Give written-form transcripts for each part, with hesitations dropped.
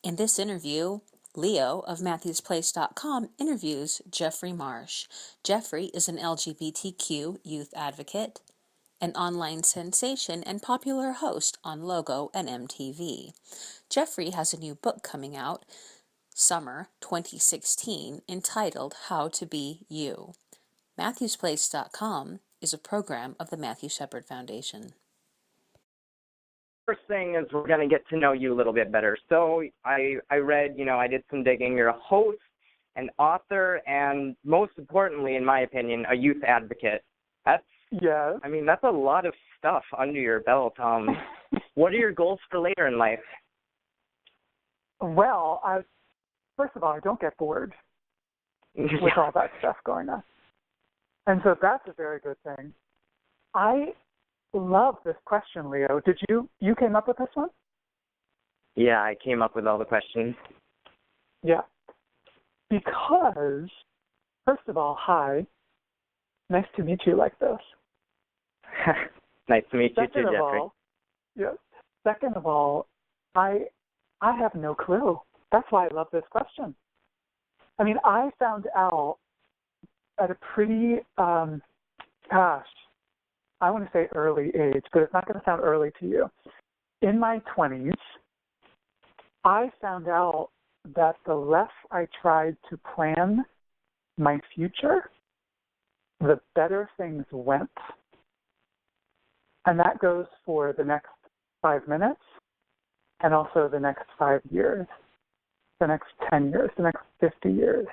In this interview, Leo of MatthewsPlace.com interviews Jeffrey Marsh. Jeffrey is an LGBTQ youth advocate, an online sensation, and popular host on Logo and MTV. Jeffrey has a new book coming out, summer 2016, entitled How to Be You. MatthewsPlace.com is a program of the Matthew Shepard Foundation. First thing is we're going to get to know you a little bit better. So I read, I did some digging. You're a host, an author, and most importantly, in my opinion, a youth advocate. That's a lot of stuff under your belt. What are your goals for later in life? Well, first of all, I don't get bored with all that stuff going on. And so that's a very good thing. I love this question, Leo. Did you came up with this one? Yeah, I came up with all the questions. Yeah. Because, first of all, hi. Nice to meet you like this. Nice to meet you too, Jeffrey. Second of all, I have no clue. That's why I love this question. I mean, I found out at a pretty, I want to say early age, but it's not going to sound early to you. In my 20s, I found out that the less I tried to plan my future, the better things went. And that goes for the next 5 minutes and also the next 5 years, the next 10 years, the next 50 years.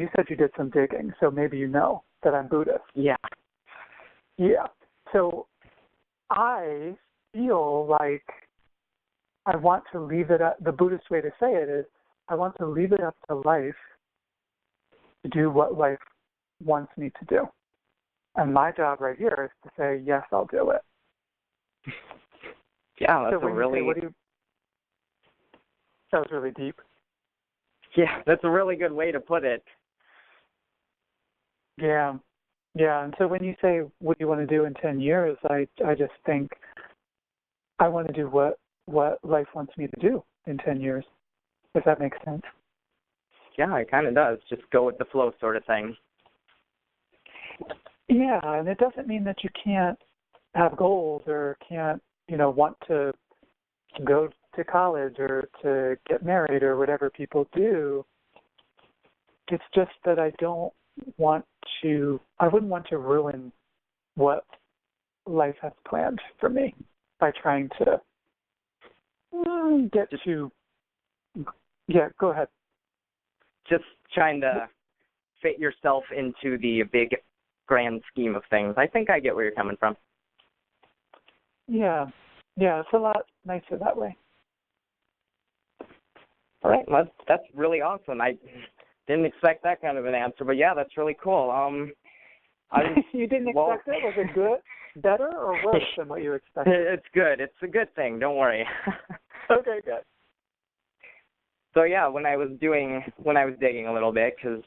You said you did some digging, so maybe you know that I'm Buddhist. Yeah. So I feel like I want to leave it up. The Buddhist way to say it is I want to leave it up to life to do what life wants me to do. And my job right here is to say, yes, I'll do it. Yeah, that was really deep. Yeah, that's a really good way to put it. Yeah. And so when you say, what do you want to do in 10 years, I just think I want to do what life wants me to do in 10 years, if that makes sense. Yeah, it kind of does. Just go with the flow sort of thing. Yeah, and it doesn't mean that you can't have goals or can't, want to go to college or to get married or whatever people do. It's just that I wouldn't want to ruin what life has planned for me by trying to go ahead. Just trying to fit yourself into the big grand scheme of things. I think I get where you're coming from. Yeah, it's a lot nicer that way. All right, well, that's really awesome. I didn't expect that kind of an answer, but yeah, that's really cool. You didn't expect it? Was it good, better, or worse than what you expected? It's good. It's a good thing. Don't worry. Okay, good. So yeah, when I was digging a little bit, because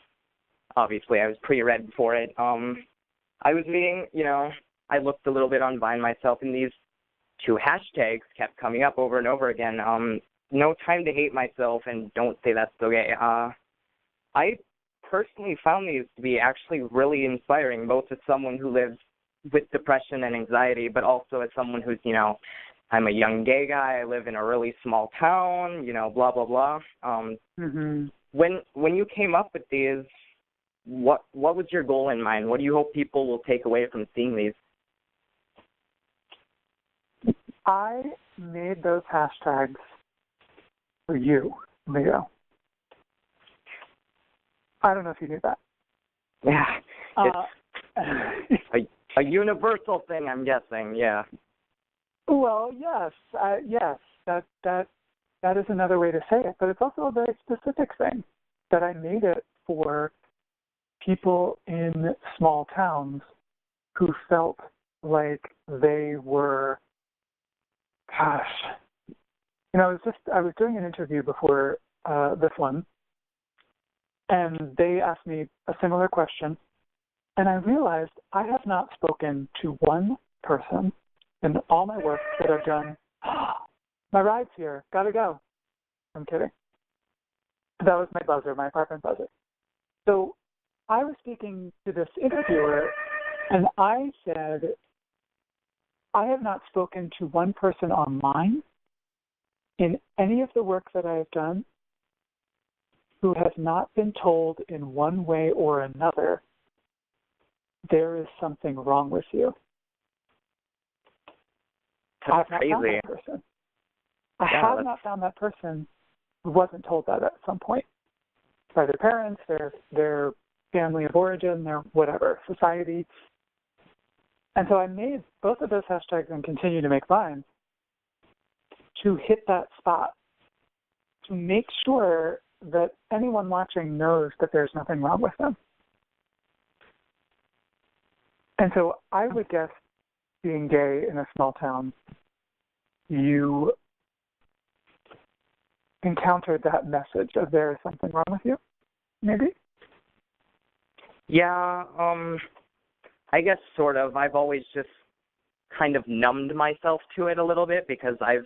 obviously I was pre-read for it, I was reading, I looked a little bit on Vine myself, and these two hashtags kept coming up over and over again. No time to hate myself and don't say that's okay. I personally found these to be actually really inspiring, both as someone who lives with depression and anxiety, but also as someone who's, I'm a young gay guy, I live in a really small town, blah, blah, blah. When you came up with these, what was your goal in mind? What do you hope people will take away from seeing these? I made those hashtags for you, Leo. I don't know if you knew that. Yeah. It's a universal thing, I'm guessing, yeah. Well, yes. That is another way to say it, but it's also a very specific thing that I made it for people in small towns who felt like they were, I was doing an interview before this one, and they asked me a similar question, and I realized I have not spoken to one person in all my work that I've done My ride's here. Gotta go. I'm kidding. That was my buzzer, my apartment buzzer. So I was speaking to this interviewer, and I said, I have not spoken to one person online in any of the work that I have done who has not been told in one way or another, there is something wrong with you. That's I have not crazy. found that person. I have not found that person who wasn't told that at some point by their parents, their family of origin, their whatever, society. And so I made both of those hashtags and continue to make mine to hit that spot, to make sure that anyone watching knows that there's nothing wrong with them. And so I would guess, being gay in a small town, you encountered that message of there is something wrong with you, maybe? Yeah, I guess sort of. I've always just kind of numbed myself to it a little bit because I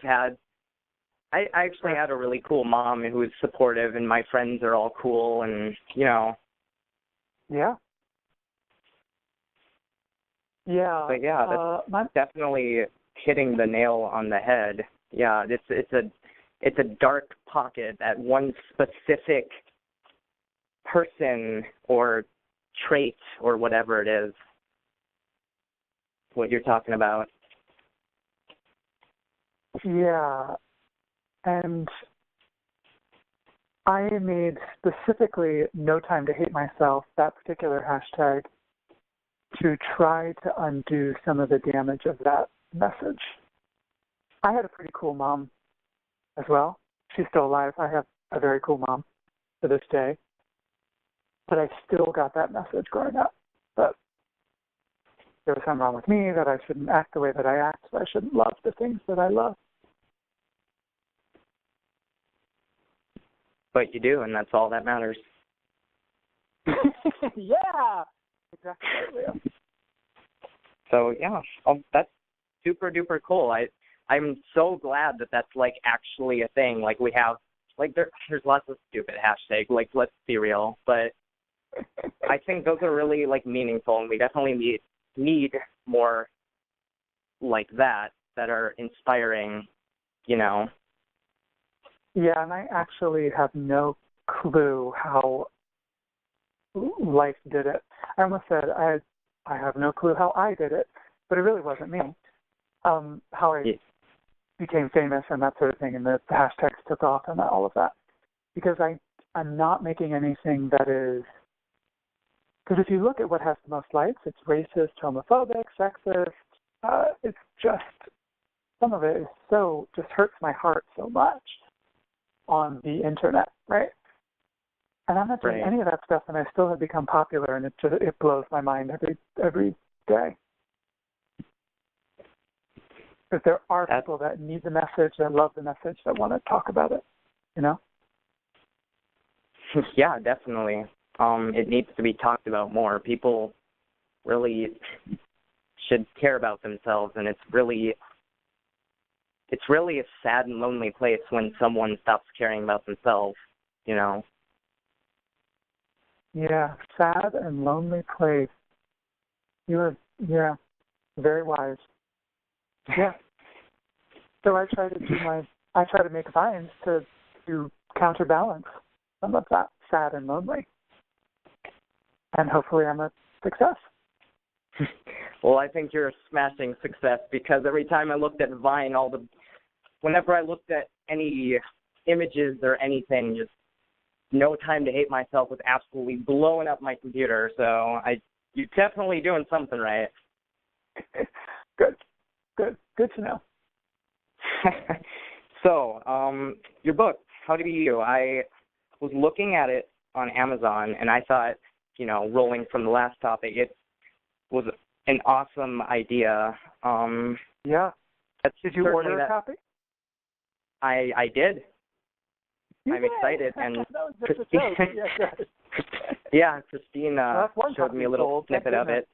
actually had a really cool mom who was supportive, and my friends are all cool, and, Yeah. Yeah. But yeah, that's definitely hitting the nail on the head. Yeah, it's a dark pocket that one specific person or trait or whatever it is, what you're talking about. Yeah. And I made specifically No Time to Hate Myself, that particular hashtag, to try to undo some of the damage of that message. I had a pretty cool mom as well. She's still alive. I have a very cool mom to this day. But I still got that message growing up that there was something wrong with me, that I shouldn't act the way that I act, that I shouldn't love the things that I love. But you do, and that's all that matters. Yeah! Exactly. Yeah. So, yeah, that's super duper cool. I'm so glad that that's, like, actually a thing. Like, we have, like, there's lots of stupid hashtags, like, let's be real. But I think those are really, like, meaningful, and we definitely need more like that are inspiring, you know. Yeah, and I actually have no clue how life did it. I almost said I have no clue how I did it, but it really wasn't me. How I became famous and that sort of thing, and the hashtags took off and all of that. Because I'm not making anything that is... Because if you look at what has the most likes, it's racist, homophobic, sexist. It's just... Some of it is so... just hurts my heart so much on the internet, right? And I'm not doing any of that stuff, and I still have become popular, and it blows my mind every day. Because there are people that need the message, that love the message, that want to talk about it, you know? Yeah, definitely. It needs to be talked about more. People really should care about themselves, and it's really a sad and lonely place when someone stops caring about themselves, you know? Yeah, sad and lonely place. Yeah, very wise. Yeah. So I try to make vines to counterbalance some of that sad and lonely. And hopefully I'm a success. Well, I think you're a smashing success, because every time I looked at Vine, whenever I looked at any images or anything, just No Time to Hate Myself was absolutely blowing up my computer. So you're definitely doing something right. Good to know. So, your book, How to Be You, I was looking at it on Amazon, and I thought, rolling from the last topic, it was an awesome idea. Yeah. Did you order a copy? I did. I'm excited, and Christine showed me a little snippet of it.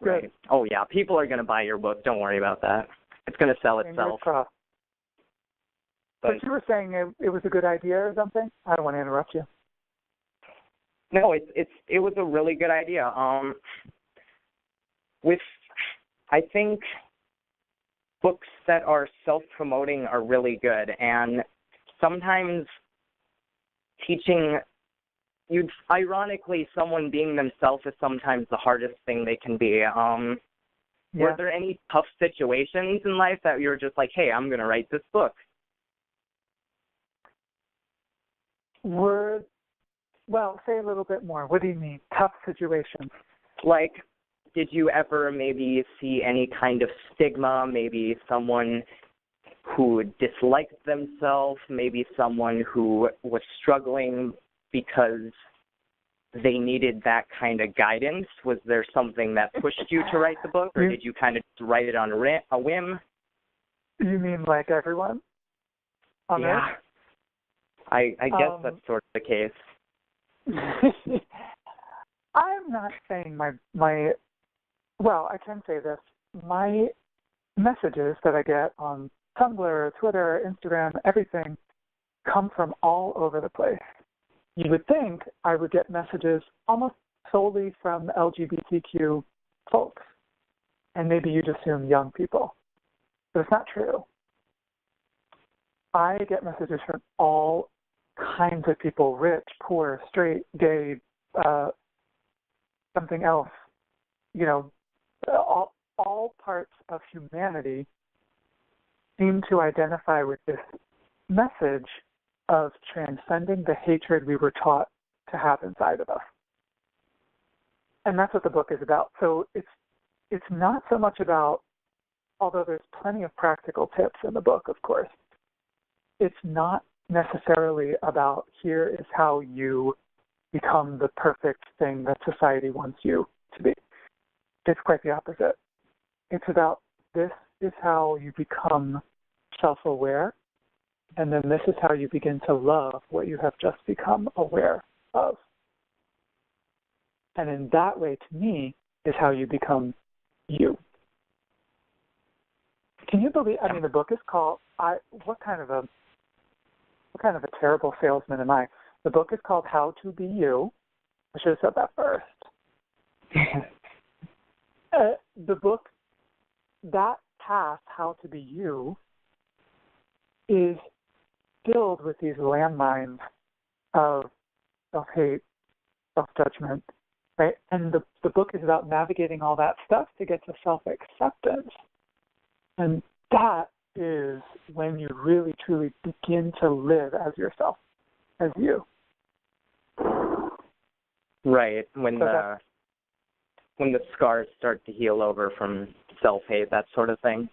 Good. Right. Oh yeah, people are going to buy your book. Don't worry about that. It's going to sell itself. But you were saying it was a good idea or something? I don't want to interrupt you. No, it was a really good idea. I think books that are self-promoting are really good, and sometimes ironically, someone being themselves is sometimes the hardest thing they can be. Were there any tough situations in life that you were just like, hey, I'm going to write this book? Well, say a little bit more. What do you mean, tough situations? Like, did you ever maybe see any kind of stigma, maybe someone who disliked themselves, maybe someone who was struggling because they needed that kind of guidance? Was there something that pushed you to write the book, or did you kind of write it on a whim? You mean like everyone on Earth? I guess that's sort of the case. I'm not saying well, I can say this. My messages that I get on Tumblr, Twitter, Instagram, everything come from all over the place. You would think I would get messages almost solely from LGBTQ folks, and maybe you'd assume young people. But it's not true. I get messages from all kinds of people, rich, poor, straight, gay, something else, all parts of humanity seem to identify with this message of transcending the hatred we were taught to have inside of us. And that's what the book is about. So it's not so much about, although there's plenty of practical tips in the book, of course, it's not necessarily about here is how you become the perfect thing that society wants you to be. It's quite the opposite. It's about this is how you become self-aware, and then this is how you begin to love what you have just become aware of. And in that way, to me, is how you become you. Can you believe, the book is called, what kind of a terrible salesman am I? The book is called How to Be You. I should have said that first. The book, that path, How to Be You, is filled with these landmines of self-hate, self-judgment, right? And the book is about navigating all that stuff to get to self-acceptance. And that is when you really, truly begin to live as yourself, as you. Right, when the scars start to heal over from self-hate, that sort of thing.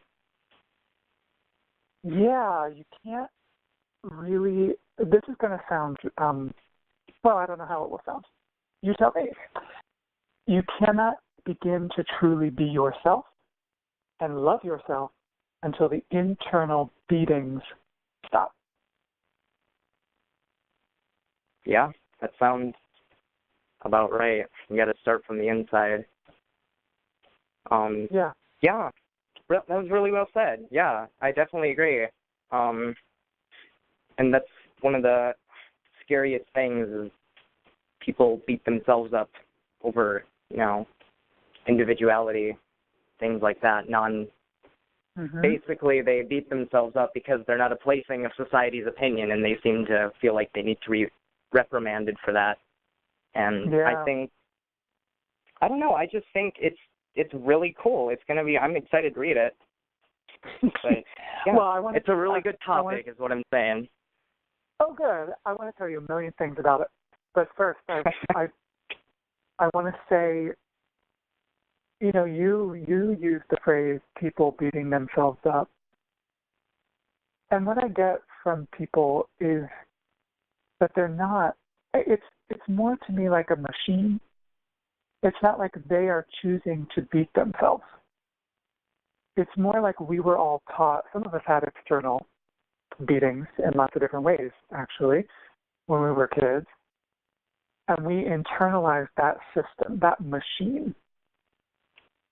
Yeah, you can't really, this is going to sound, I don't know how it will sound. You tell me. You cannot begin to truly be yourself and love yourself until the internal beatings stop. Yeah, that sounds about right. You got to start from the inside. Yeah. Yeah, that was really well said. Yeah, I definitely agree. And that's one of the scariest things is people beat themselves up over, individuality, things like that. Basically, they beat themselves up because they're not a plaything of society's opinion, and they seem to feel like they need to be reprimanded for that. And I don't know, I just think it's really cool. It's going to be, I'm excited to read it. But, yeah, it's a really good topic is what I'm saying. Oh, good. I want to tell you a million things about it. But first, I want to say, you use the phrase people beating themselves up. And what I get from people is that they're not, it's more to me like a machine. It's not like they are choosing to beat themselves. It's more like we were all taught, some of us had external beatings in lots of different ways, actually, when we were kids. And we internalized that system, that machine.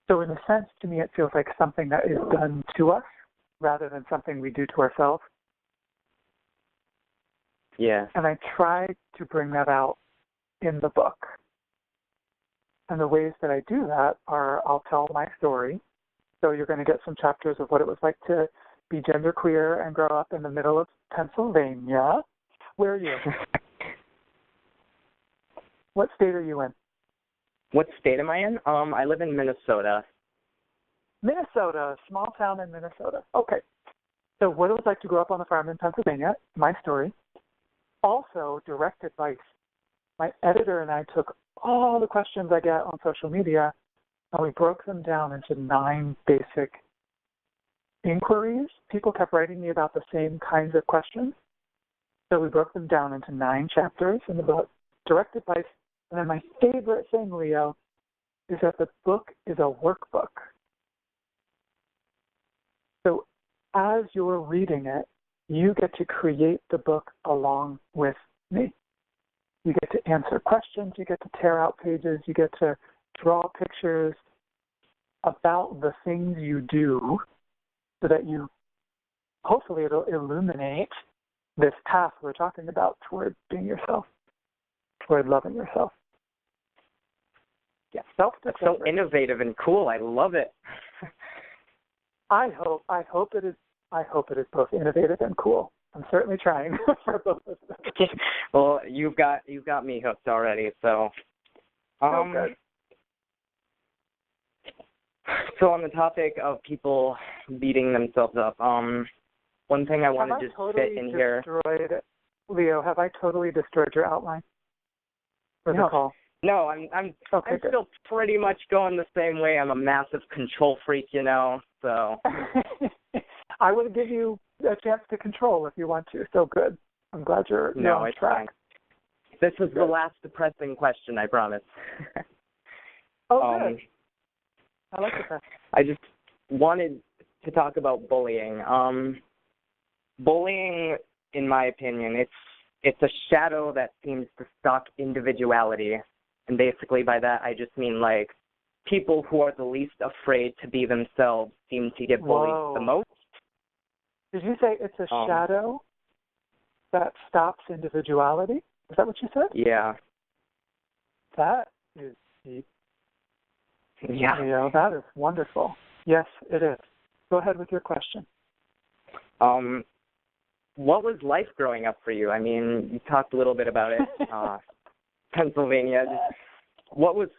So in a sense, to me, it feels like something that is done to us rather than something we do to ourselves. Yeah. And I try to bring that out in the book. And the ways that I do that are I'll tell my story. So you're going to get some chapters of what it was like to be genderqueer and grow up in the middle of Pennsylvania. Where are you? What state are you in? What state am I in? I live in Minnesota. Minnesota, small town in Minnesota. Okay. So what it was like to grow up on the farm in Pennsylvania, my story. Also, direct advice. My editor and I took all the questions I get on social media and we broke them down into 9 basic inquiries. People kept writing me about the same kinds of questions. So we broke them down into 9 chapters in the book, direct advice. And then my favorite thing, Leo, is that the book is a workbook. So as you're reading it, you get to create the book along with me. You get to answer questions, you get to tear out pages, you get to draw pictures about the things you do so that you, hopefully it'll illuminate this path we're talking about toward being yourself, toward loving yourself. Yeah, that's so innovative and cool. I love it. I hope it is both innovative and cool. I'm certainly trying for both of them. Well, you've got me hooked already. So, good. So on the topic of people beating themselves up, one thing I want to just fit in here. Leo, have I totally destroyed your outline for the call? No, I'm still pretty much going the same way. I'm a massive control freak, so. I would give you a chance to control if you want to. So good. I'm glad you're on track. Fine. This is the last depressing question, I promise. Good. I like the question. I just wanted to talk about bullying. Bullying, in my opinion, it's a shadow that seems to stalk individuality. And basically by that, I just mean like people who are the least afraid to be themselves seem to get bullied the most. Did you say it's a shadow that stops individuality? Is that what you said? Yeah. That is deep. Yeah. That is wonderful. Yes, it is. Go ahead with your question. What was life growing up for you? I mean, you talked a little bit about it. Pennsylvania. What was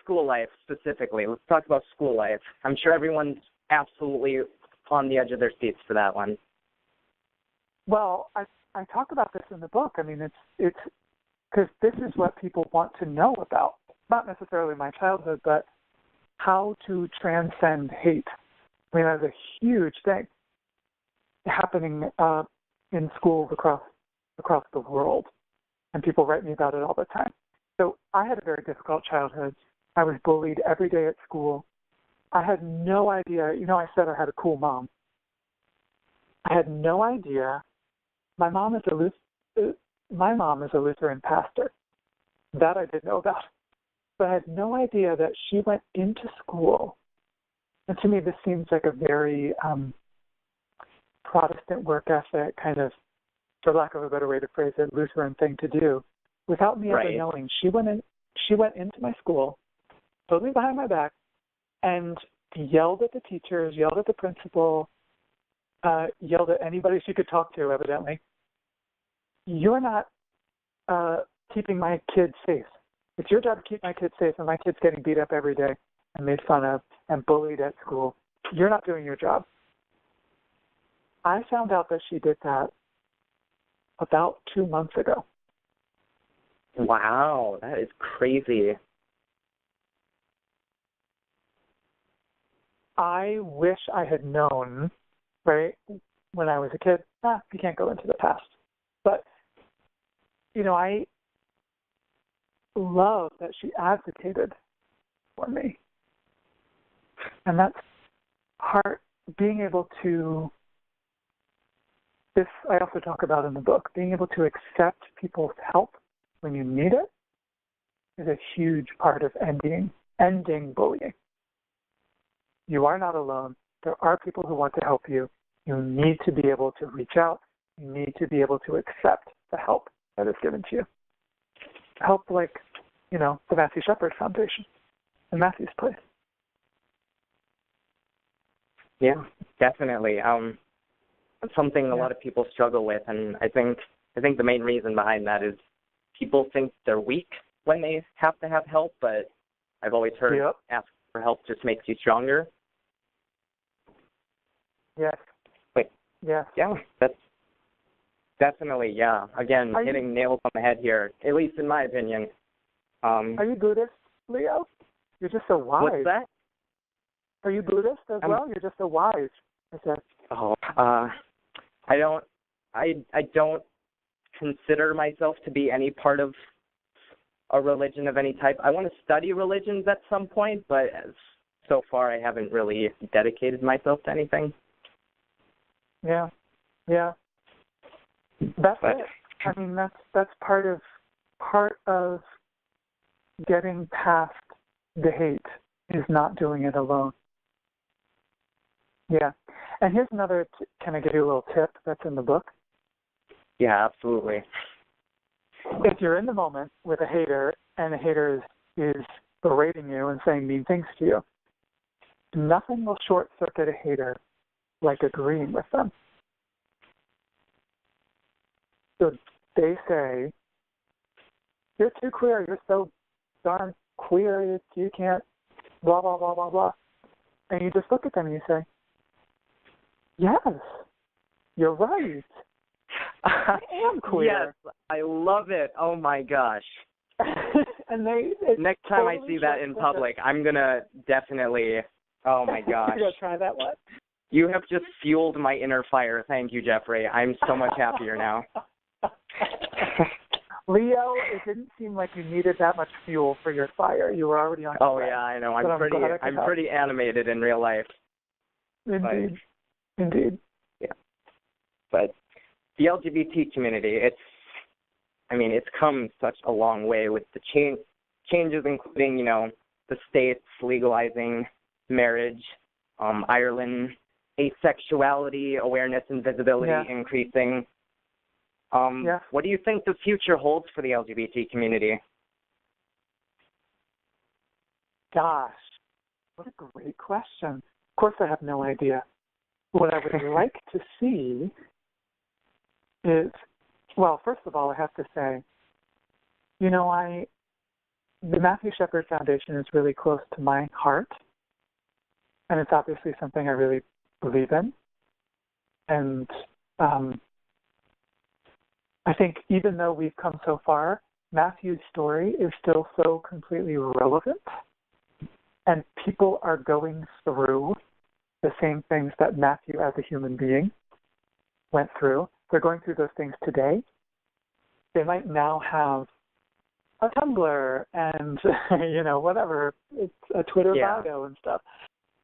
school life specifically? Let's talk about school life. I'm sure everyone's absolutely on the edge of their seats for that one. Well, I talk about this in the book. I mean, it's because this is what people want to know about. Not necessarily my childhood, but how to transcend hate. I mean, that's a huge thing happening in schools across the world, and people write me about it all the time. So I had a very difficult childhood. I was bullied every day at school. I had no idea. I said I had a cool mom. I had no idea. My mom is a Lutheran pastor. That I did know about. But I had no idea that she went into school. And to me, this seems like a very Protestant work ethic, kind of, for lack of a better way to phrase it, Lutheran thing to do. Without me ever knowing, she went into my school, totally behind my back, and yelled at the teachers, yelled at the principal, yelled at anybody she could talk to, evidently. You're not keeping my kids safe. It's your job to keep my kids safe, and my kid's getting beat up every day and made fun of and bullied at school. You're not doing your job. I found out that she did that about 2 months ago. Wow, that is crazy. I wish I had known, right, when I was a kid, you can't go into the past. But, I love that she advocated for me. And that's hard, being able to, this I also talk about in the book, being able to accept people's help when you need it is a huge part of ending bullying. You are not alone. There are people who want to help you. You need to be able to reach out you need to be able to accept the help that is given to you. Help like, the Matthew Shepard Foundation and Matthew's Place. Yeah, definitely. It's something a lot of people struggle with, and I think the main reason behind that is people think they're weak when they have to have help, but I've always heard asking for help just makes you stronger. Yes. Wait. Yes. Yeah, that's definitely, yeah. Again, hitting nails on the head here, at least in my opinion. Are you Buddhist, Leo? You're just so wise. What's that? Are you Buddhist as well? You're just so wise. I said. I don't consider myself to be any part of a religion of any type. I want to study religions at some point, but so far I haven't really dedicated myself to anything. Yeah. That's it. I mean, that's part of getting past the hate is not doing it alone. Yeah. And here's another, can I give you a little tip that's in the book? Yeah, absolutely. If you're in the moment with a hater and the hater is berating you and saying mean things to you, nothing will short-circuit a hater like agreeing with them. So they say, you're too queer, you're so darn queer, you can't, blah, blah, blah, blah, blah. And you just look at them and you say, yes, you're right. I am queer. Yes, I love it. Oh my gosh. And next time I see that in public, I'm gonna definitely. Oh my gosh. You're gonna try that one? You have just fueled my inner fire. Thank you, Jeffrey. I'm so much happier now. Leo, it didn't seem like you needed that much fuel for your fire. You were already on. Oh yeah, I know. I'm pretty animated in real life. Indeed. But, Indeed. Yeah. But the LGBT community, it's come such a long way with the changes, including, the states legalizing marriage, Ireland, asexuality, awareness and visibility increasing. What do you think the future holds for the LGBT community? Gosh, what a great question. Of course I have no idea. What I would like to see is, well, first of all, I have to say, the Matthew Shepard Foundation is really close to my heart, and it's obviously something I really believe in. And I think even though we've come so far, Matthew's story is still so completely relevant, and people are going through the same things that Matthew as a human being went through. They're going through those things today. They might now have a Tumblr and, whatever, it's a Twitter bio and stuff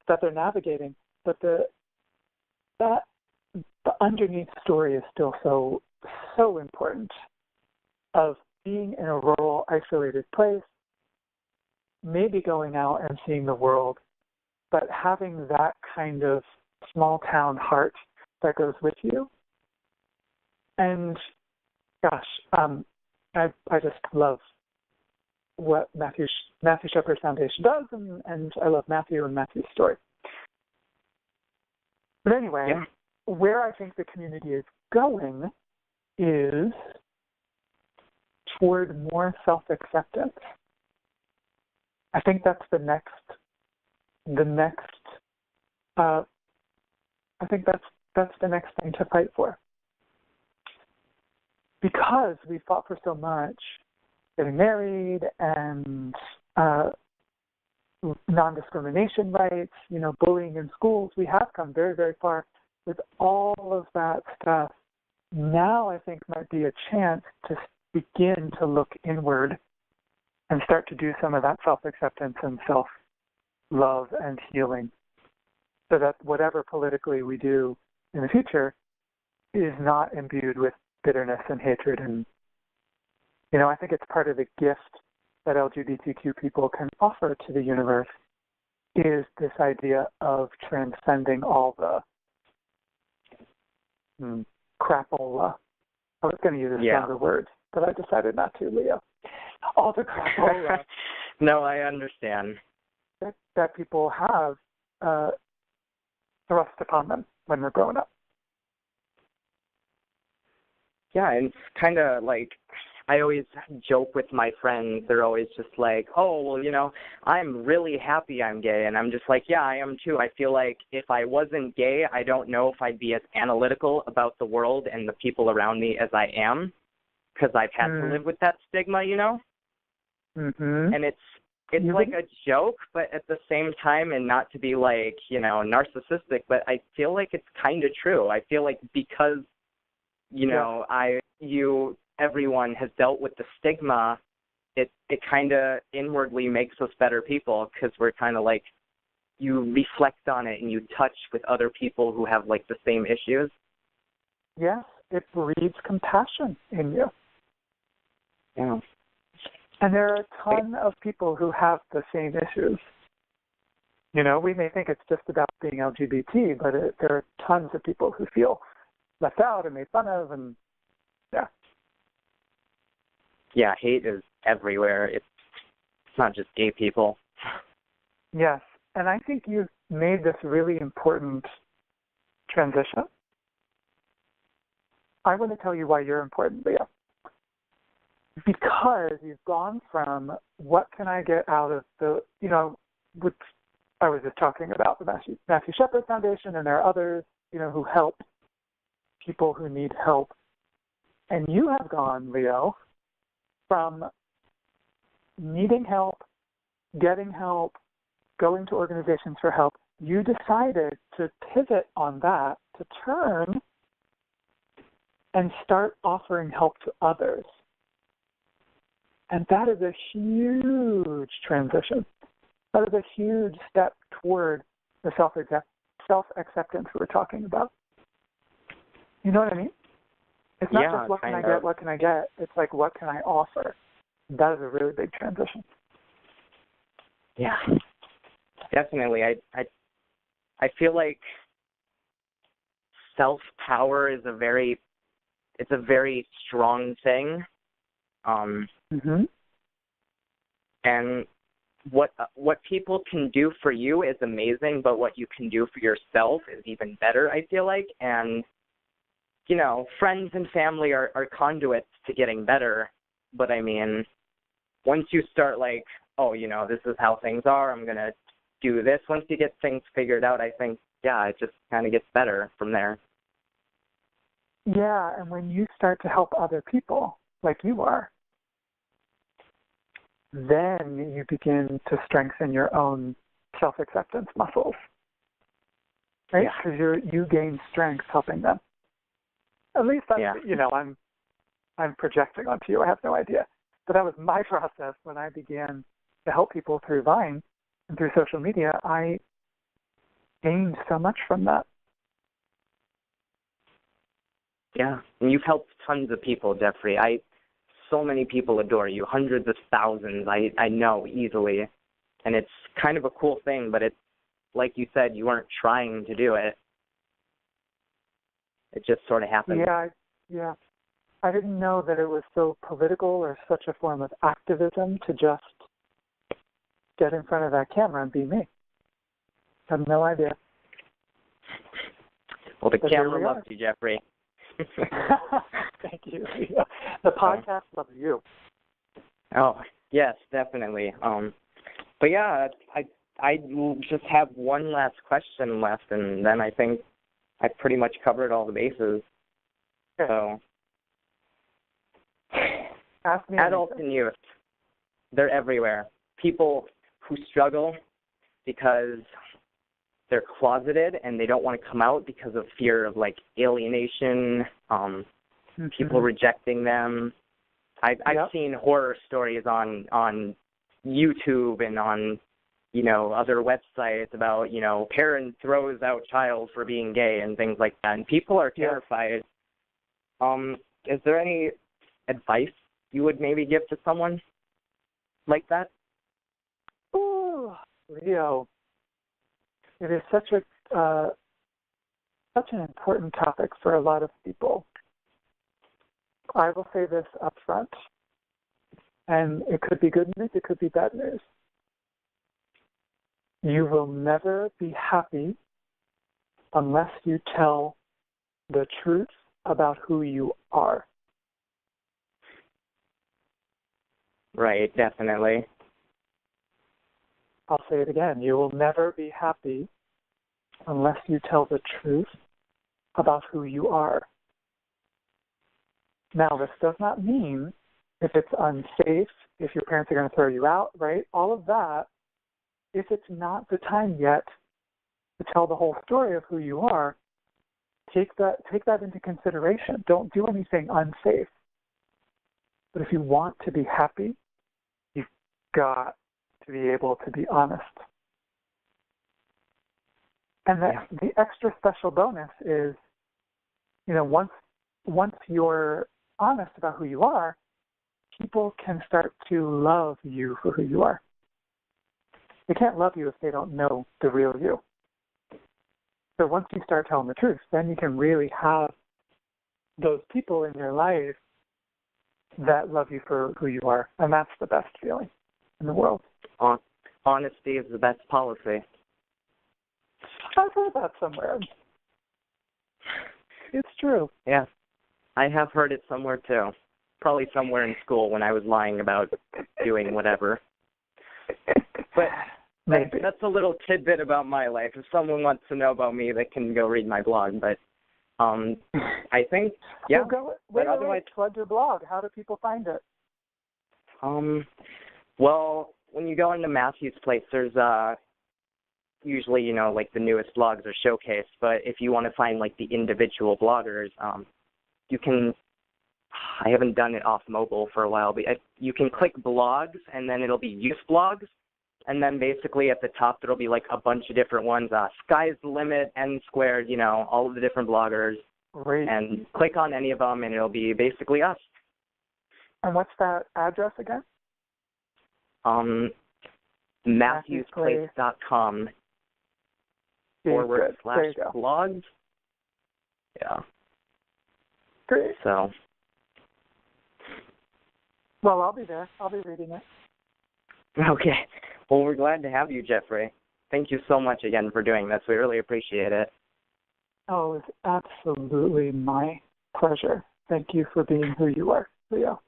that they're navigating. But the underneath story is still so important, of being in a rural, isolated place, maybe going out and seeing the world, but having that kind of small town heart that goes with you. And gosh, I just love what Matthew Shepard Foundation does, and I love Matthew and Matthew's story. But anyway, where I think the community is going is toward more self-acceptance. I think that's the next. I think that's the next thing to fight for. Because we fought for so much, getting married and non-discrimination rights, bullying in schools, we have come very, very far with all of that stuff. Now I think might be a chance to begin to look inward and start to do some of that self-acceptance and self-love and healing, so that whatever politically we do in the future is not imbued with bitterness and hatred. And, I think it's part of the gift that LGBTQ people can offer to the universe is this idea of transcending all the crapola. I was going to use a stronger word, but I decided not to, Leo. All the crapola. No, I understand. That people have thrust upon them when they're growing up. Yeah, and it's kind of like, I always joke with my friends. They're always just like, oh, well, you know, I'm really happy I'm gay. And I'm just like, yeah, I am too. I feel like if I wasn't gay, I don't know if I'd be as analytical about the world and the people around me as I am, because I've had to live with that stigma, you know? Mm-hmm. And it's like a joke, but at the same time, and not to be like, you know, narcissistic, but I feel like it's kind of true. I feel like because, you know, everyone has dealt with the stigma, it kind of inwardly makes us better people, because we're kind of like, you reflect on it and you touch with other people who have like the same issues. Yes, it breeds compassion in you. Yeah. And there are a ton of people who have the same issues. You know, we may think it's just about being LGBT, but there are tons of people who feel left out and made fun of, and yeah, hate is everywhere. It's not just gay people. Yes, and I think you've made this really important transition. I want to tell you why you're important, Leah. Because you've gone from what can I get out of the, you know, which I was just talking about, the Matthew Shepard Foundation, and there are others, you know, who help people who need help. And you have gone, Leo, from needing help, getting help, going to organizations for help. You decided to pivot on that, to turn and start offering help to others. And that is a huge transition. That is a huge step toward the self-acceptance we were talking about. You know what I mean? It's not just what can I get, what can I get. It's like, what can I offer? That is a really big transition. Yeah, definitely. I feel like self-power is a very strong thing. And what people can do for you is amazing, but what you can do for yourself is even better, I feel like. And, you know, friends and family are conduits to getting better. But, I mean, once you start like, oh, you know, this is how things are, I'm going to do this. Once you get things figured out, I think, yeah, it just kind of gets better from there. Yeah, and when you start to help other people, like you are, then you begin to strengthen your own self-acceptance muscles, right? Because you gain strength helping them. At least that's, you know, I'm projecting onto you. I have no idea. But that was my process when I began to help people through Vine and through social media. I gained so much from that. Yeah, and you've helped tons of people, Jeffrey. So many people adore you, hundreds of thousands, I know easily. And it's kind of a cool thing, but it's, like you said, you weren't trying to do it. It just sort of happened. Yeah. I didn't know that it was so political or such a form of activism to just get in front of that camera and be me. I had no idea. Well, the camera loves you, Jeffrey. Thank you. The podcast loves you. Oh, yes, definitely. But yeah, I just have one last question left, and then I think I pretty much covered all the bases. Okay. So, ask me adults and youth, they're everywhere. People who struggle because they're closeted and they don't want to come out because of fear of like alienation, people rejecting them. I've seen horror stories on YouTube and on, you know, other websites about, you know, parent throws out child for being gay and things like that. And people are terrified. Is there any advice you would maybe give to someone like that? Oh, Leo. It is such an important topic for a lot of people. I will say this up front, and it could be good news, it could be bad news. You will never be happy unless you tell the truth about who you are. Right, definitely. I'll say it again. You will never be happy unless you tell the truth about who you are. Now, this does not mean if it's unsafe, if your parents are going to throw you out, right? All of that, if it's not the time yet to tell the whole story of who you are, take that into consideration. Don't do anything unsafe. But if you want to be happy, you've got to be able to be honest. And the extra special bonus is, once you're honest about who you are, people can start to love you for who you are. They can't love you if they don't know the real you. So once you start telling the truth, then you can really have those people in your life that love you for who you are. And that's the best feeling in the world. Honesty is the best policy. I've heard that somewhere. It's true. Yeah, I have heard it somewhere too. Probably somewhere in school when I was lying about doing whatever. But that's a little tidbit about my life. If someone wants to know about me, they can go read my blog. But I think, yeah. Well, wait, plug your blog. How do people find it? Well, when you go into Matthew's Place, there's usually, like the newest blogs are showcased. But if you want to find like the individual bloggers, you can. I haven't done it off mobile for a while, but you can click blogs, and then it'll be youth blogs, and then basically at the top there'll be like a bunch of different ones. Sky's the limit, N squared, all of the different bloggers. Great. And click on any of them, and it'll be basically us. And what's that address again? MatthewsPlace.com /blogs. Yeah. Great. So. Well, I'll be there. I'll be reading it. Okay. Well, we're glad to have you, Jeffrey. Thank you so much again for doing this. We really appreciate it. Oh, it's absolutely my pleasure. Thank you for being who you are, Leo.